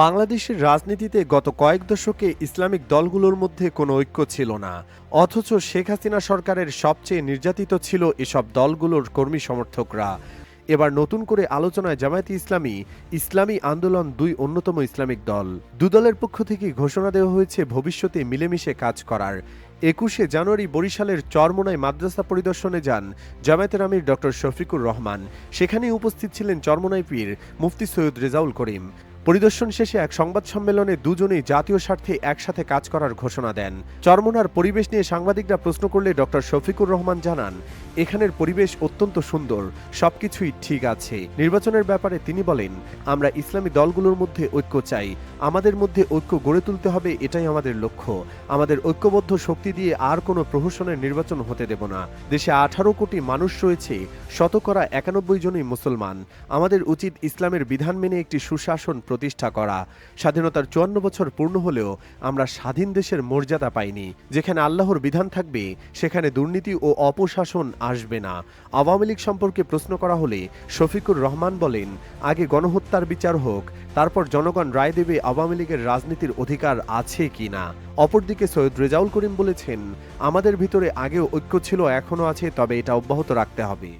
বাংলাদেশের রাজনীতিতে গত কয়েক দশকে ইসলামিক দলগুলোর মধ্যে কোনো ঐক্য ছিল না। অথচ শেখ হাসিনা সরকারের সবচেয়ে নির্যাতিত ছিল এসব দলগুলোর কর্মী সমর্থকরা। এবার নতুন করে আলোচনায় জামায়াতে ইসলামী, ইসলামী আন্দোলন দুই অন্যতম ইসলামিক দল। দুদলের পক্ষ থেকে ঘোষণা দেওয়া হয়েছে ভবিষ্যতে মিলেমিশে কাজ করার। ২১শে জানুয়ারি বরিশালের চরমোনাই মাদ্রাসা পরিদর্শনে যান জামায়াতের আমির ডক্টর শফিকুর রহমান। সেখানেই উপস্থিত ছিলেন চরমোনাই পীর মুফতি সৈয়দ রেজাউল করিম। পরিদর্শন শেষে এক সংবাদ সম্মেলনে দুজনেই জাতীয় স্বার্থে একসাথে কাজ করার ঘোষণা দেন। চরমোনার পরিবেশ নিয়ে সাংবাদিকরা প্রশ্ন করলে ডক্টর শফিকুর রহমান জানান, এখানের পরিবেশ অত্যন্ত সুন্দর, সবকিছুই ঠিক আছে। নির্বাচনের ব্যাপারে তিনি বলেন, আমরা ইসলামী দলগুলোর মধ্যে ঐক্য চাই, আমাদের মধ্যে ঐক্য গড়ে তুলতে হবে, এটাই আমাদের লক্ষ্য। আমাদের ঐক্যবদ্ধ শক্তি দিয়ে আর কোনো প্রহসনের নির্বাচন হতে দেব না। দেশে 18 কোটি মানুষ রয়েছে, শতকরা 91 জনই মুসলমান। আমাদের উচিত ইসলামের বিধান মেনে একটি সুশাসন প্রতিষ্ঠা করা। স্বাধীনতার 54 বছর পূর্ণ হলেও আমরা স্বাধীন দেশের মর্যাদা পাইনি। যেখানে আল্লাহর বিধান থাকবে সেখানে দুর্নীতি ও অপশাসন আসবে না। আওয়ামী লীগ সম্পর্কে প্রশ্ন করা হলে শফিকুর রহমান বলেন, আগে গণহত্যার বিচার হোক, তারপর জনগণ রায় দেবে আওয়ামী লীগের রাজনীতির অধিকার আছে কিনা। অপরদিকে সৈয়দ রেজাউল করিম বলেছেন, আমাদের ভিতরে আগেও ঐক্য ছিল, এখনো আছে, তবে এটা অব্যাহত রাখতে হবে।